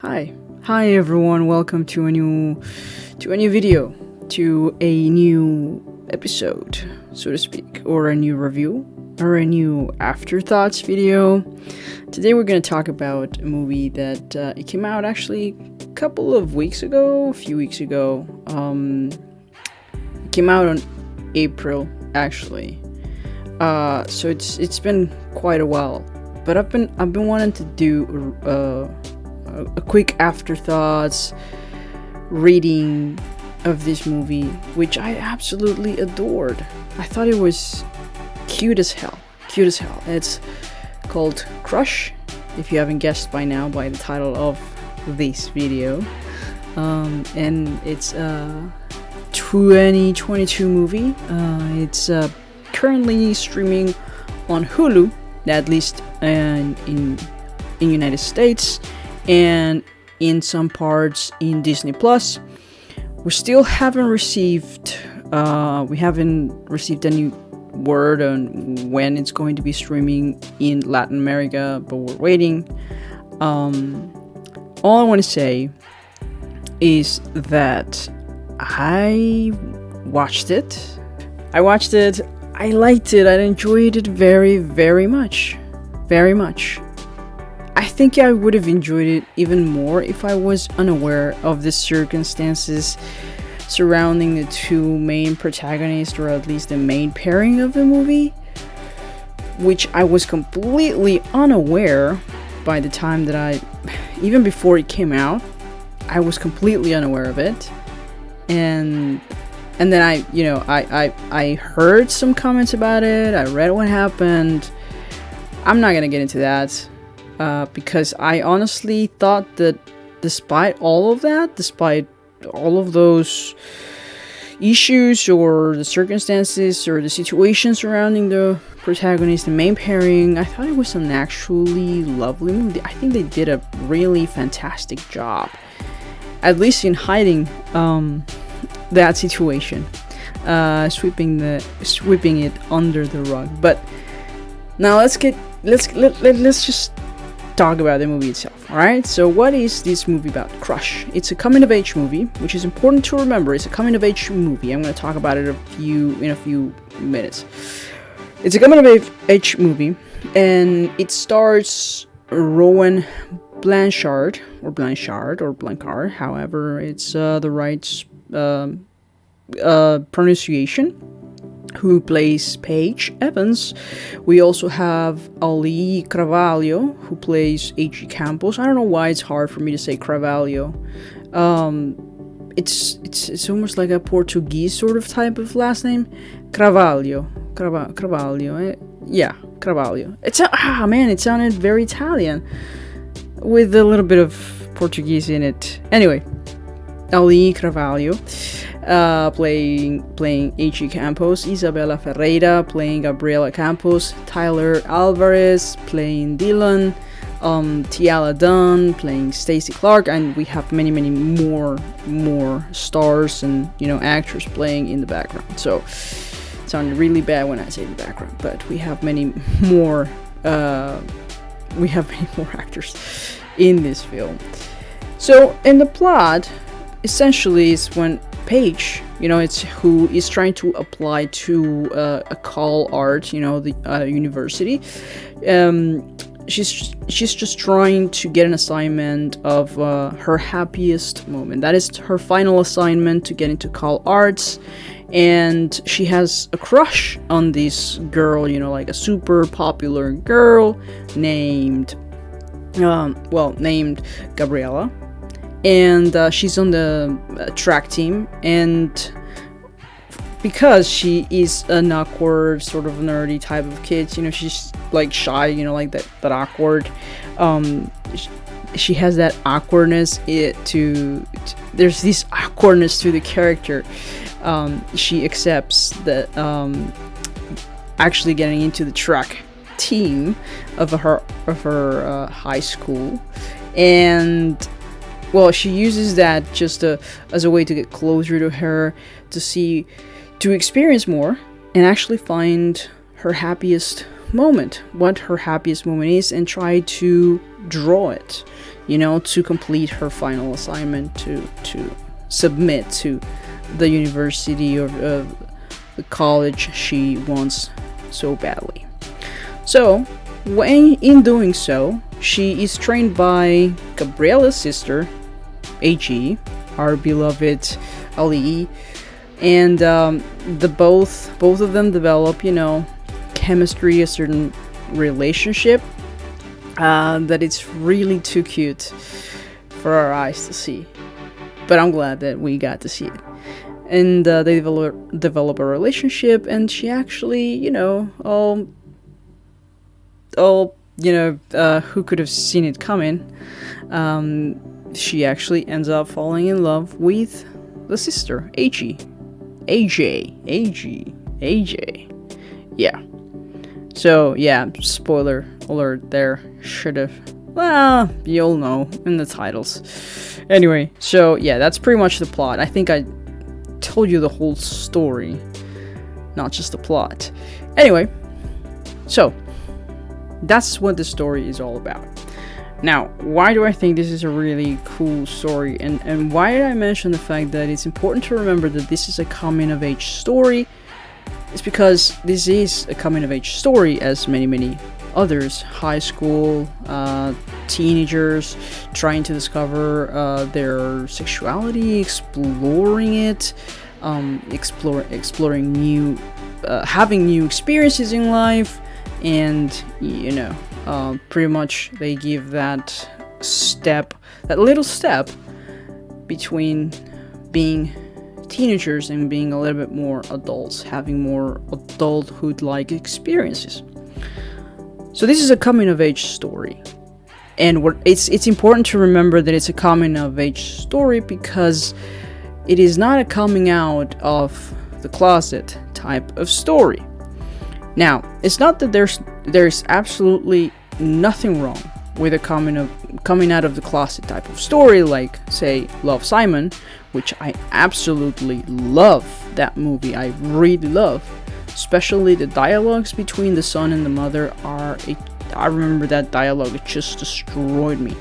Hi everyone. Welcome to a new video, to a new episode, so to speak, or a new review, or a new afterthoughts video. Today we're going to talk about a movie that it came out actually a few weeks ago. It came out on April actually. So it's been quite a while, but I've been wanting to do a quick afterthoughts reading of this movie, which I absolutely adored. I thought it was cute as hell. It's called Crush, if you haven't guessed by now by the title of this video. And it's a 2022 movie. It's currently streaming on Hulu, at least in United States, and in some parts in Disney Plus. We still haven't received any word on when it's going to be streaming in Latin America, but we're waiting. All I want to say is that I watched it. I liked it. I enjoyed it very, very much. Very much. I think I would have enjoyed it even more if I was unaware of the circumstances surrounding the two main protagonists, or at least the main pairing of the movie, which I was completely unaware by the time that even before it came out, I was completely unaware of it. And then I heard some comments about it, I read what happened. I'm not gonna get into that. Because I honestly thought that despite all of those issues or the circumstances or the situation surrounding the protagonist, the main pairing, I thought it was an actually lovely movie. I think they did a really fantastic job, at least in hiding that situation, sweeping it under the rug. But now let's just talk about the movie itself. Alright, so what is this movie about? Crush. It's a coming of age movie, which is important to remember. It's a coming of age movie. I'm going to talk about it in a few minutes. It's a coming of age movie, and it stars Rowan Blanchard, however it's the right pronunciation, who plays Paige Evans. We also have auli'i Carvalho, who plays H.E. Campos. I don't know why it's hard for me to say Carvalho. It's almost like a Portuguese sort of type of last name. Carvalho. Yeah, Carvalho. It sounded very Italian with a little bit of Portuguese in it. Anyway, auli'i Carvalho playing H.E. Campos, Isabella Ferreira playing Gabriela Campos, Tyler Alvarez playing Dylan, Tiala Dunn playing Stacy Clark, and we have many more stars and actors playing in the background. So it sounded really bad when I say the background, but we have many more actors in this film. So in the plot, essentially, is when Paige, it's who is trying to apply to a call art, the university. She's just trying to get an assignment of her happiest moment. That is her final assignment to get into call arts, and she has a crush on this girl, like a super popular girl named Gabriela. And she's on the track team, and because she is an awkward, sort of nerdy type of kid, she's like shy, like that awkward. She has that awkwardness. There's this awkwardness to the character. She accepts that actually getting into the track team of her high school, and well, she uses that just as a way to get closer to her, to experience more, and actually find her happiest moment, what her happiest moment is, and try to draw it, to complete her final assignment, to submit to the university or the college she wants so badly. So, in doing so, she is trained by Gabriella's sister, AG, our beloved auli'i, and both of them develop, chemistry, a certain relationship that it's really too cute for our eyes to see. But I'm glad that we got to see it. And they develop a relationship, and she actually, who could have seen it coming? She actually ends up falling in love with the sister, AJ. Yeah. So, yeah, spoiler alert there. Should've. Well, you'll know in the titles. Anyway, so, yeah, that's pretty much the plot. I think I told you the whole story, not just the plot. Anyway, so, that's what the story is all about. Now, why do I think this is a really cool story? And why did I mention the fact that it's important to remember that this is a coming-of-age story? It's because this is a coming-of-age story, as many others. High school, teenagers trying to discover their sexuality, exploring it, exploring new, having new experiences in life, and, pretty much they give that little step between being teenagers and being a little bit more adults, having more adulthood-like experiences. So this is a coming-of-age story, and it's important to remember that it's a coming-of-age story because it is not a coming out of the closet type of story. Now, it's not that there's absolutely nothing wrong with a coming out of the closet type of story, like, say, Love, Simon, which I absolutely love that movie. I really love, especially the dialogues between the son and the mother I remember that dialogue, it just destroyed me.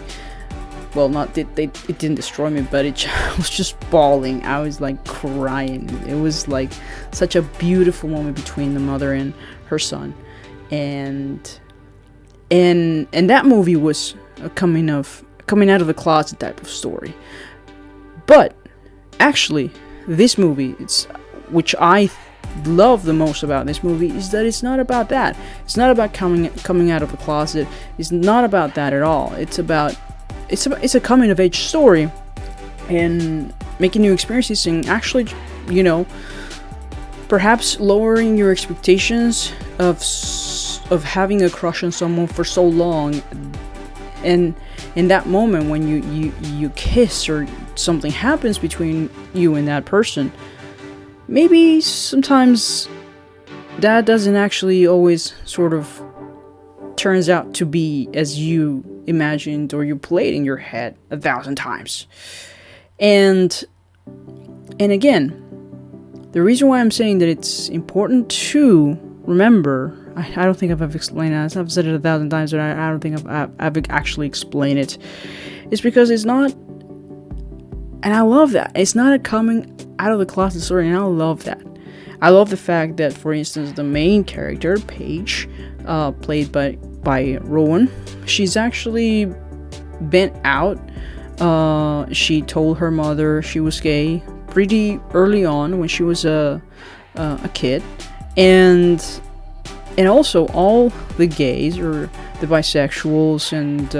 Well, it didn't destroy me, but I was just bawling. I was like crying. It was like such a beautiful moment between the mother and her son, and that movie was a coming out of the closet type of story. But actually, this movie, which I love the most about this movie, is that it's not about that. It's not about coming out of the closet. It's not about that at all. It's a coming of age story and making new experiences, and actually, perhaps lowering your expectations of having a crush on someone for so long, and in that moment when you kiss or something happens between you and that person, maybe sometimes that doesn't actually always sort of turns out to be as you imagined or you played in your head 1,000 times. And again, the reason why I'm saying that it's important to remember, I don't think I've ever explained it. I've said it 1,000 times, but I don't think I've actually explained it. It's because it's not, and I love that. It's not a coming out of the closet story, and I love that. I love the fact that, for instance, the main character, Paige, played by Rowan, she's actually been out. She told her mother she was gay pretty early on when she was a kid, and also all the gays or the bisexuals and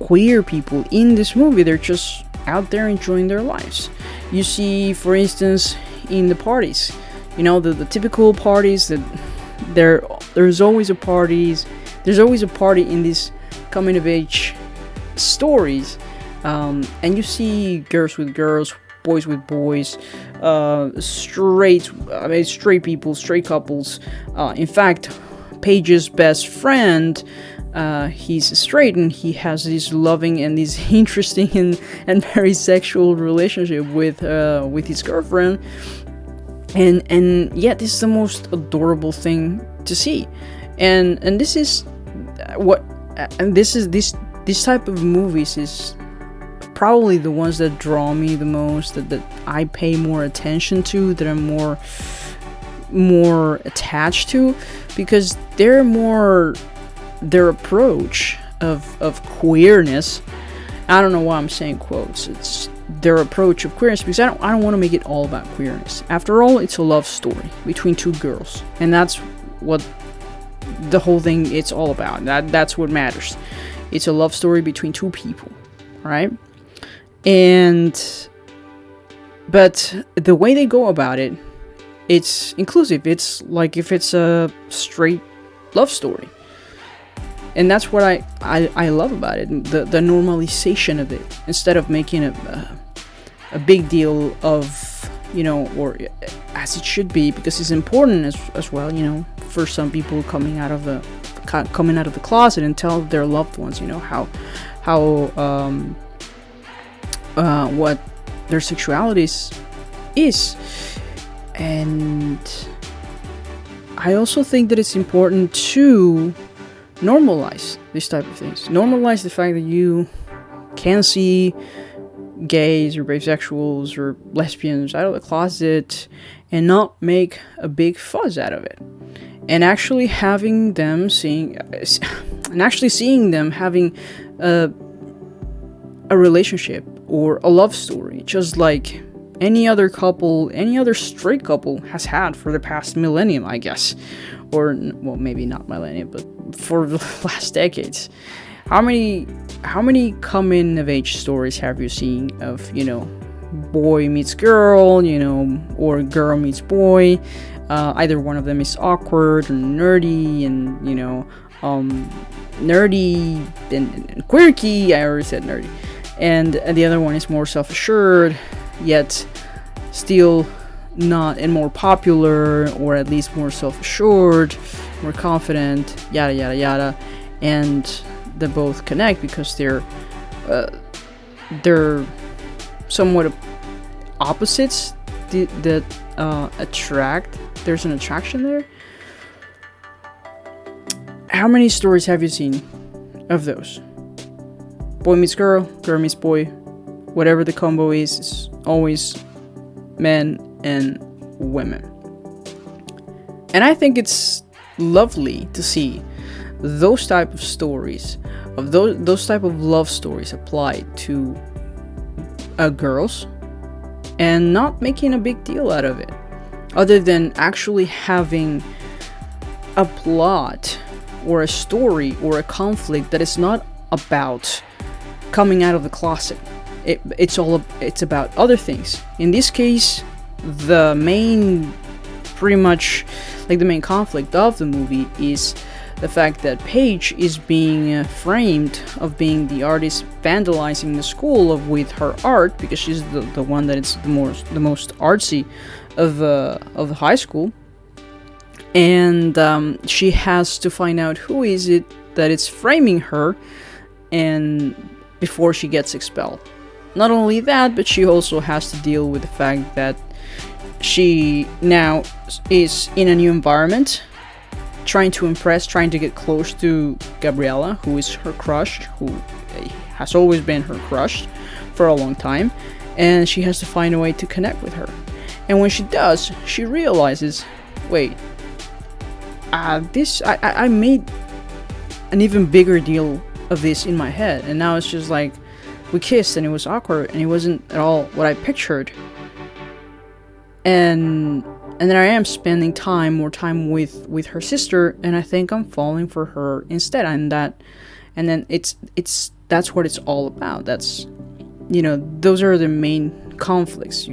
queer people in this movie, they're just out there enjoying their lives. You see, for instance, in the parties, the typical parties that there's always a party in these coming of age stories, and you see girls with girls, boys with boys, straight people, straight couples. In fact, Paige's best friend, he's straight, and he has this loving and this interesting and very sexual relationship with his girlfriend, and yet this is the most adorable thing to see, and this is what and this type of movies is probably the ones that draw me the most, that I pay more attention to, that I'm more attached to, because their approach of queerness. I don't know why I'm saying quotes. It's their approach of queerness, because I don't want to make it all about queerness. After all, it's a love story between two girls, and that's what the whole thing it's all about. That's what matters. It's a love story between two people, right? But the way they go about it, it's inclusive. It's like if it's a straight love story. And that's what I love about it, the normalization of it, instead of making a big deal of, or as it should be, because it's important as well, for some people coming out of the closet and tell their loved ones, what their sexuality is. And I also think that it's important to normalize these type of things. Normalize the fact that you can see gays or bisexuals or lesbians out of the closet and not make a big fuss out of it. And actually seeing them having a relationship or a love story, just like any other straight couple has had for the past millennium, I guess. Or, well, maybe not millennium, but for the last decades. How many coming of age stories have you seen of, boy meets girl, or girl meets boy? Either one of them is awkward or nerdy, and nerdy and quirky. I already said nerdy, and the other one is more self-assured, yet still not, and more popular, or at least more self-assured, more confident, yada yada yada. And they both connect because they're somewhat opposites that attract. There's an attraction there. How many stories have you seen of those? Boy meets girl, girl meets boy, whatever the combo is, it's always men and women. And I think it's lovely to see those type of stories, of those type of love stories applied to girls, and not making a big deal out of it, other than actually having a plot or a story or a conflict that is not about coming out of the closet. It's about other things. In this case, the main conflict of the movie is the fact that Paige is being framed of being the artist vandalizing the school with her art, because she's the one that is the most artsy of the high school, and she has to find out who is it that is framing her, and before she gets expelled. Not only that, but she also has to deal with the fact that she now is in a new environment, trying to impress, trying to get close to Gabriella, who is her crush, who has always been her crush for a long time, and she has to find a way to connect with her. And when she does, she realizes, wait, I made an even bigger deal of this in my head, and now it's just like we kissed and it was awkward and it wasn't at all what I pictured. And then I am spending more time with her sister, and I think I'm falling for her instead. And then that's what it's all about. That's, those are the main conflicts.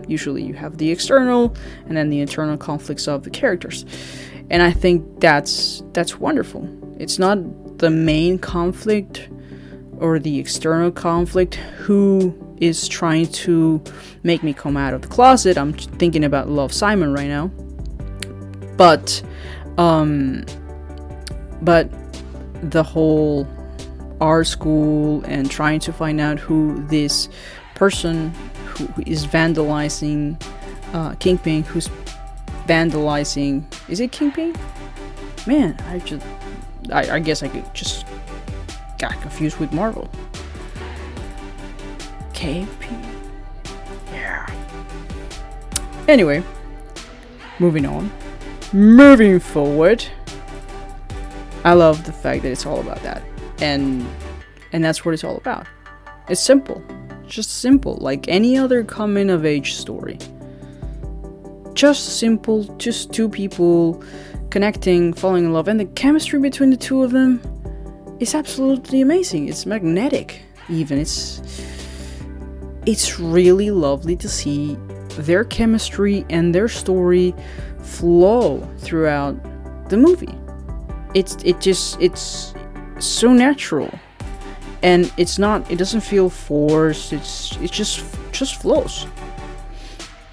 Usually you have the external and then the internal conflicts of the characters. And I think that's wonderful. It's not the main conflict or the external conflict who is trying to make me come out of the closet. I'm thinking about Love, Simon right now. But the whole art school and trying to find out who this person who is vandalizing Kingpin, who's vandalizing, is it Kingpin? Man, I guess I could just got confused with Marvel. KP. Yeah. Anyway, moving on. Moving forward. I love the fact that it's all about that. And that's what it's all about. It's simple. Just simple, like any other coming of age story. Just simple, just two people connecting, falling in love, and the chemistry between the two of them is absolutely amazing. It's magnetic, even. It's really lovely to see their chemistry and their story flow throughout the movie. It's so natural, and it doesn't feel forced. It just flows.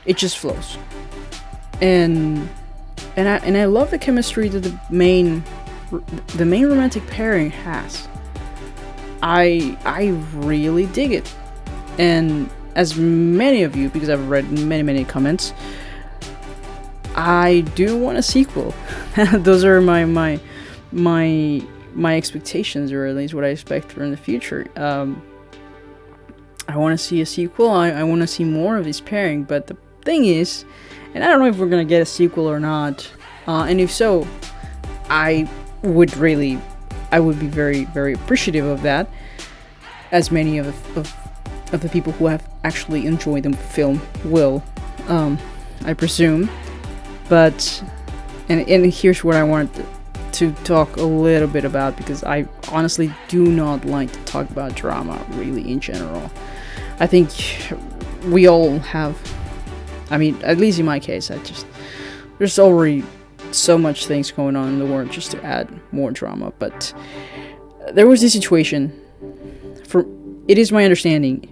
It just flows. And I love the chemistry that the main romantic pairing has. I really dig it. And as many of you, because I've read many comments, I do want a sequel. Those are my expectations, or at least what I expect for in the future. I want to see a sequel. I want to see more of this pairing. But the thing is, and I don't know if we're gonna get a sequel or not. And if so, I would be very, very appreciative of that, as many of the people who have actually enjoyed the film will, I presume. But and here's what I wanted to talk a little bit about, because I honestly do not like to talk about drama really in general. I think we all have, I mean, at least in my case, there's already so much things going on in the world just to add more drama. But there was this situation, it is my understanding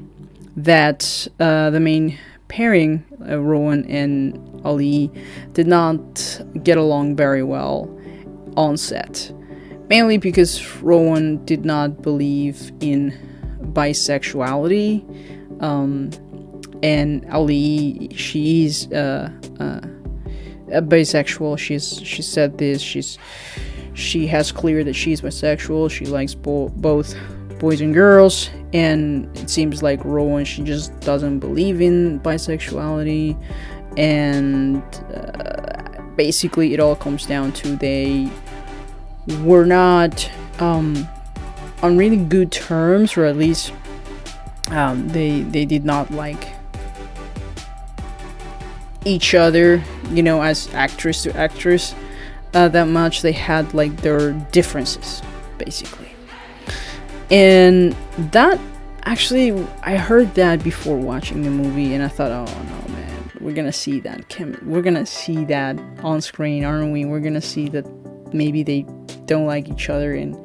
that the main pairing, Rowan and auli'i, did not get along very well on set. Mainly because Rowan did not believe in bisexuality, and auli'i, she's bisexual. She said this. She has clear that she's bisexual. She likes both boys and girls, and it seems like Rowan, she just doesn't believe in bisexuality, and basically it all comes down to they were not on really good terms, or at least they did not like each other, as actress to actress that much. They had like their differences, basically. And that, actually, I heard that before watching the movie, and I thought, oh no, man, we're gonna see that on screen, aren't we? We're gonna see that maybe they don't like each other, and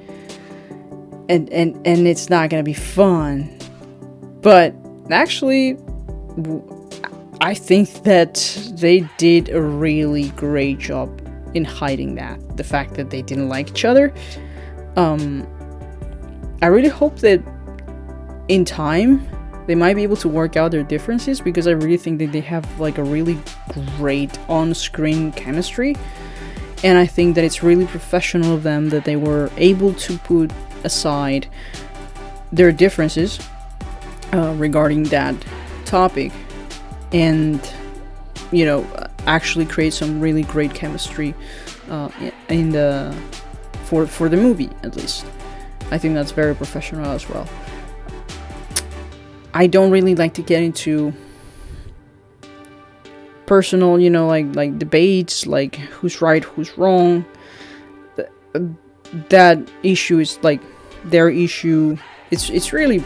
it's not gonna be fun. But actually, I think that they did a really great job in hiding the fact that they didn't like each other. I really hope that in time they might be able to work out their differences, because I really think that they have like a really great on-screen chemistry, and I think that it's really professional of them that they were able to put aside their differences regarding that topic, and actually create some really great chemistry for the movie, at least. I think that's very professional as well. I don't really like to get into personal, like debates, like who's right, who's wrong. That issue is like their issue. It's really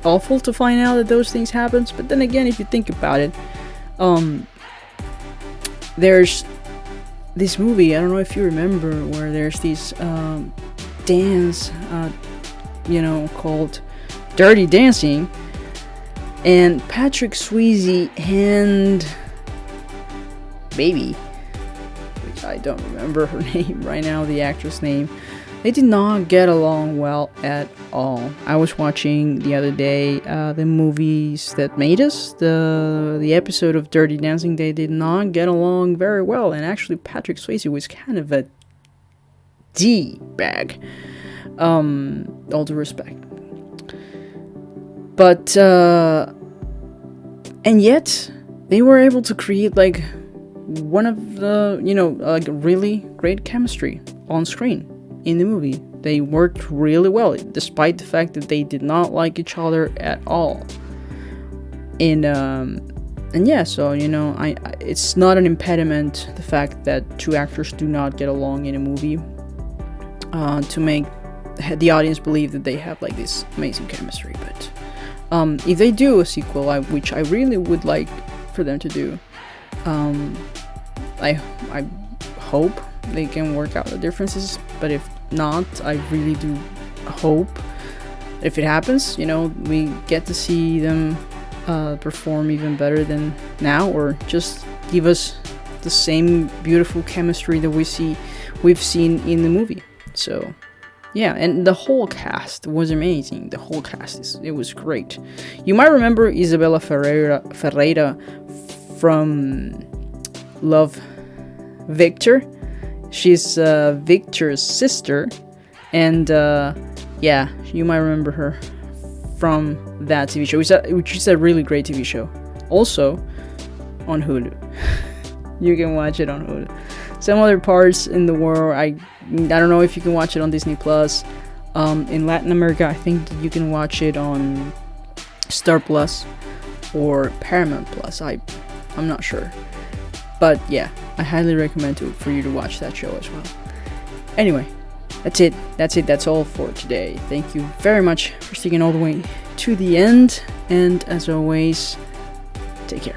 awful to find out that those things happen. But then again, if you think about it, there's this movie, I don't know if you remember, where there's this dance, called Dirty Dancing, and Patrick Swayze and Baby, which I don't remember her name right now, the actress name, they did not get along well at all. I was watching the other day the movies that made us, the episode of Dirty Dancing. They did not get along very well, and actually Patrick Swayze was kind of a D-bag. All due respect. But and yet they were able to create like one of the, like really great chemistry on screen in the movie. They worked really well, despite the fact that they did not like each other at all. And yeah, so it's not an impediment, the fact that two actors do not get along in a movie, to make the audience believe that they have like this amazing chemistry. But if they do a sequel, which I really would like for them to do, I hope they can work out the differences. But if not, I really do hope if it happens, we get to see them perform even better than now, or just give us the same beautiful chemistry that we've seen in the movie. So yeah, and the whole cast was amazing. The whole cast, it was great. You might remember Isabella Ferreira from Love, Victor. She's Victor's sister, and yeah, you might remember her from that TV show, which is a really great TV show. Also on Hulu. You can watch it on Hulu. Some other parts in the world, I don't know if you can watch it on Disney Plus. In Latin America, I think you can watch it on Star Plus or Paramount Plus. I'm not sure. But yeah, I highly recommend for you to watch that show as well. Anyway, that's it. That's all for today. Thank you very much for sticking all the way to the end. And as always, take care.